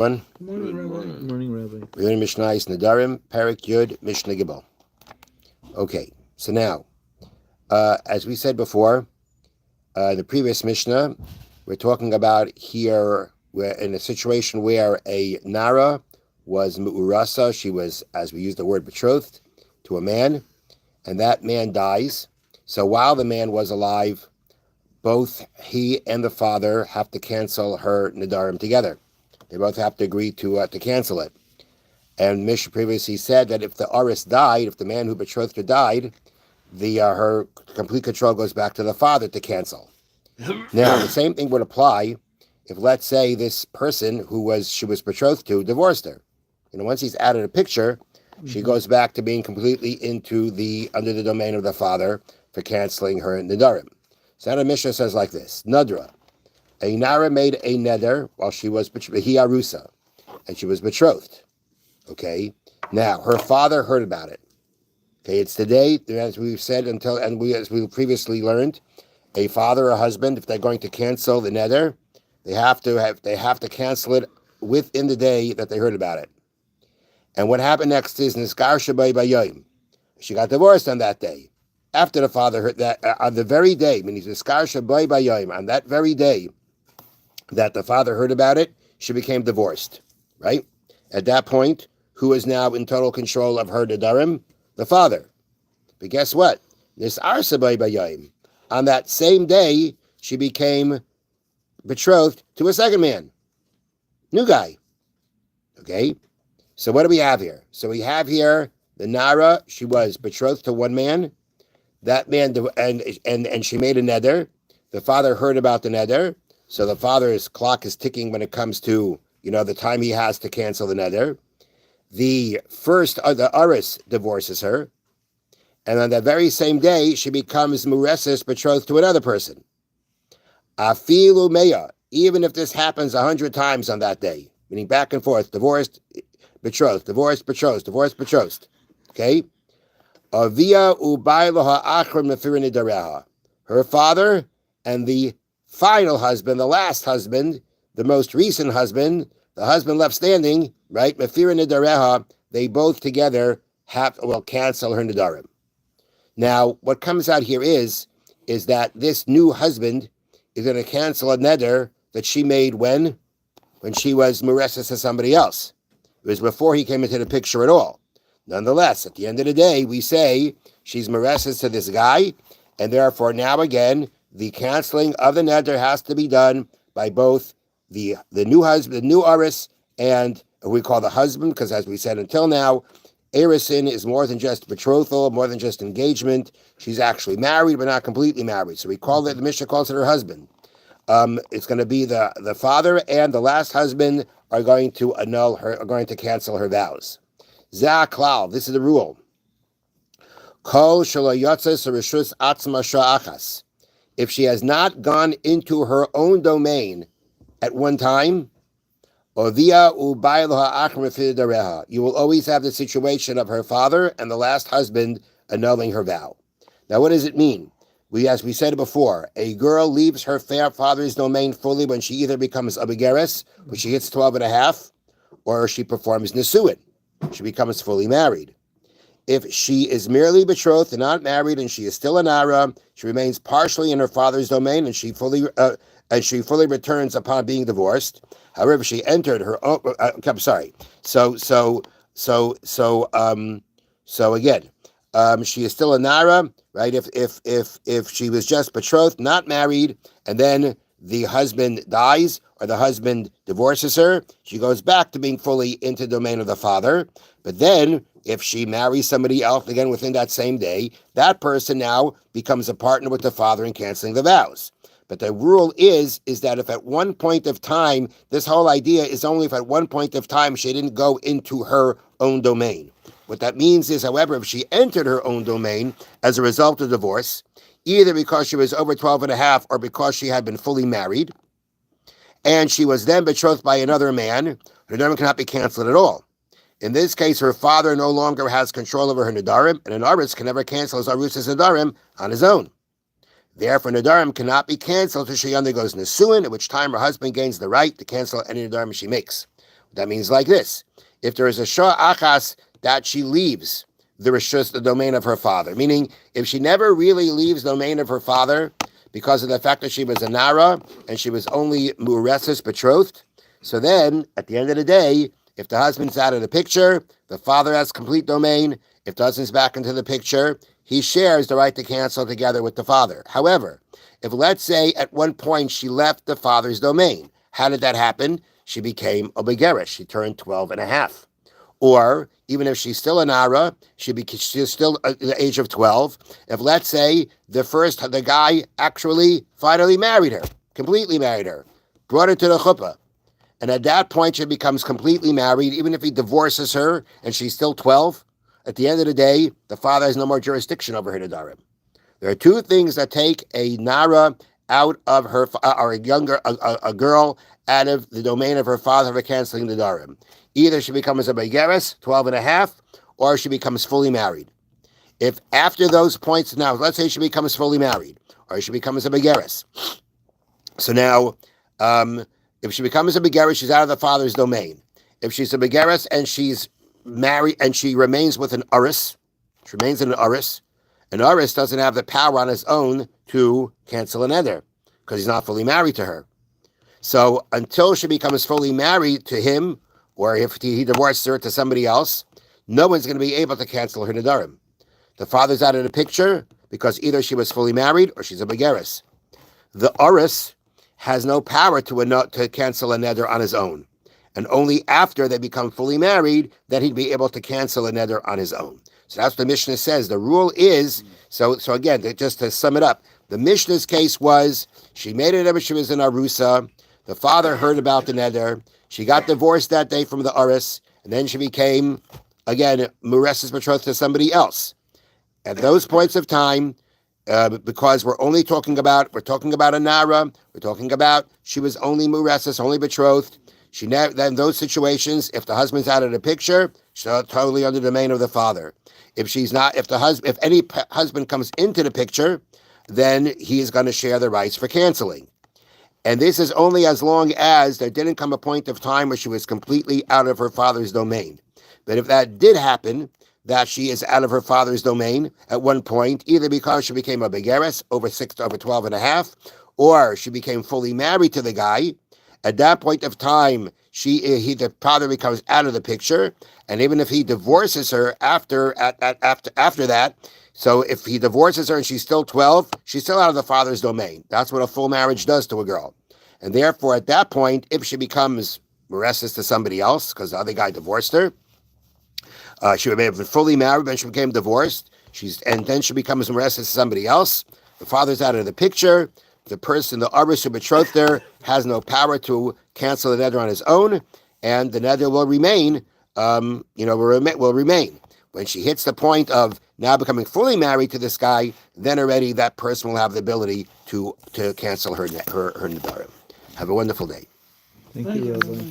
Good Good Rabbi. morning. Good morning, Rabbi. We're in Mishna is Nedarim, Perik Yud, Mishna Gibel. Okay, so now, as we said before, the previous Mishnah, we're talking about here, we're in a situation where a Nara was Mu'urasa, she was, as we use the word, betrothed to a man, and that man dies. So while the man was alive, both he and the father have to cancel her Nedarim together. They both have to agree to cancel it. And Mishnah previously said that if the Aris died, if the man who betrothed her died, her complete control goes back to the father to cancel. Now, the same thing would apply if, let's say, this person she was betrothed to divorced her. Once he's added a picture, she goes back to being completely under the domain of the father for canceling her Nedarim. So now the Mishnah says like this: Nadra, a Nara made a neder while she was Arusa, and she was betrothed. Okay, now her father heard about it. Okay, it's today, as we've said as we previously learned, a father or husband, if they're going to cancel the neder, they have to cancel it within the day that they heard about it. And what happened next is Niskar Shabbai Bayoim. She got divorced on that day. After the father heard that, on the very day, meaning Niskar Shabbai Bayoim, on that very day that the father heard about it, she became divorced. Right? At that point, who is now in total control of her Nedarim? The father. But guess what? Nisar Sabai Bayayim. On that same day, she became betrothed to a second man. New guy. Okay? So what do we have here? So we have here the Nara, she was betrothed to one man. That man, and she made a neder. The father heard about the neder. So the father's clock is ticking when it comes to, the time he has to cancel the neder. The Aris divorces her. And on that very same day, she becomes Muresis, betrothed to another person. Afilu Meya, even if this happens 100 times on that day, meaning back and forth, divorced, betrothed, divorced, betrothed, divorced, betrothed. Okay? Avia ubayloha achron mefirin nidareha. Her father and the final husband, the last husband, the most recent husband, the husband left standing, right? Mefirin nidareha, they both together cancel her nidarim. Now, what comes out here is that this new husband is going to cancel a neder that she made when she was Muresis to somebody else. It was before he came into the picture at all. Nonetheless, at the end of the day, we say she's Muresis to this guy, and therefore now again, the canceling of the neder has to be done by both the new husband, the new Aris, and who we call the husband, because as we said until now, Erisin is more than just betrothal, more than just engagement. She's actually married, but not completely married. So the Mishnah calls it her husband. It's going to be the father and the last husband are going to cancel her vows. Zaklal, this is the rule. Kol shalayatzes rishus atzma sha'achas. If she has not gone into her own domain at one time, you will always have the situation of her father and the last husband annulling her vow. Now, what does it mean? As we said before, a girl leaves her father's domain fully when she either becomes a begeres, when she hits 12 and a half, or she performs nisuin. She becomes fully married. If she is merely betrothed and not married, and she is still a nara, she remains partially in her father's domain, and she fully returns upon being divorced. However, she entered her own. I'm sorry. So again, she is still a nara, right? If she was just betrothed, not married, and then the husband dies or the husband divorces her, she goes back to being fully into the domain of the father. But then, if she marries somebody else again within that same day, that person now becomes a partner with the father in canceling the vows. But the rule is that if at one point of time, this whole idea is only if at one point of time she didn't go into her own domain. What that means is, however, if she entered her own domain as a result of divorce, either because she was over 12 and a half or because she had been fully married, and she was then betrothed by another man, her Nedarim cannot be canceled at all. In this case, her father no longer has control over her Nedarim, and an Aris can never cancel his Arus's Nedarim on his own. Therefore, Nedarim cannot be canceled until she undergoes Nisuin, at which time her husband gains the right to cancel any Nedarim she makes. That means like this. If there is a shah achas that she leaves the rishus, the domain of her father, meaning if she never really leaves the domain of her father because of the fact that she was a nara and she was only muresis betrothed, so then at the end of the day, if the husband's out of the picture, the father has complete domain. If the husband's back into the picture, he shares the right to cancel together with the father. However, if let's say at one point she left the father's domain, how did that happen? She became a begerish. She turned 12 and a half. Or even if she's still an ara, she's still at the age of 12. If let's say the guy actually finally married her, completely married her, brought her to the chuppah, and at that point she becomes completely married, even if he divorces her and she's still 12, at the end of the day, the father has no more jurisdiction over her Nedarim. There are two things that take a nara out of her, or a girl out of the domain of her father for canceling the Nedarim. Either she becomes a begeres, 12 and a half, or she becomes fully married. If after those points, now let's say she becomes fully married, or she becomes a begeres. So now, if she becomes a begeres, she's out of the father's domain. If she's a begeres and she's married and she remains with an uris, she remains in an uris doesn't have the power on his own to cancel an neder because he's not fully married to her. So until she becomes fully married to him, or if he divorces her to somebody else, no one's going to be able to cancel her nedarim. The father's out of the picture because either she was fully married or she's a begeres. The uris has no power to cancel a neder on his own. And only after they become fully married that he'd be able to cancel a neder on his own. So that's what the Mishnah says. The rule is, so again, just to sum it up, the Mishnah's case was, she made it ever she was in Arusa, the father heard about the neder, she got divorced that day from the Uris, and then she became, again, Muresis betrothed to somebody else. At those points of time, because we're talking about a Nara, we're talking about she was only Muresis, only betrothed. Then in those situations, if the husband's out of the picture, she's totally under the domain of the father. If any husband comes into the picture, then he is going to share the rights for canceling. And this is only as long as there didn't come a point of time where she was completely out of her father's domain. But if that did happen, that she is out of her father's domain at one point, either because she became a begeres over 12 and a half, or she became fully married to the guy, at that point of time, the father becomes out of the picture, and even if he divorces her after that, so if he divorces her and she's still 12, she's still out of the father's domain. That's what a full marriage does to a girl. And therefore, at that point, if she becomes Muresis to somebody else, because the other guy divorced her, she may have been fully married, then she became divorced, and then she becomes Muresis to somebody else, the father's out of the picture, the person, the Aris who betrothed her, has no power to cancel the neder on his own, and the neder will remain, will remain. When she hits the point of now becoming fully married to this guy, then already that person will have the ability to cancel her nedarim. Have a wonderful day. Thank you, Rabbi.